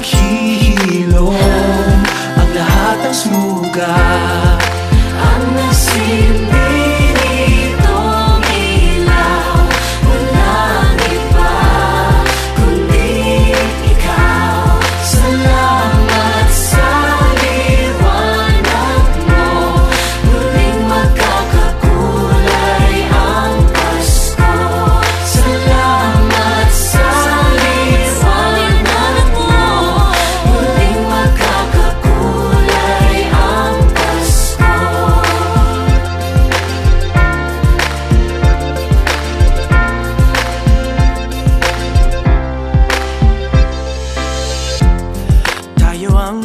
naghihilom, ang lahat ng sugat. Ang nagsilbi nitong ilaw, walang iba kundi ikaw. Salamat sa liwanag mo, muling magkakakulay ang Pasko. Salamat sa liwanag mo, muling magkakakulay ang Pasko. Tayo ang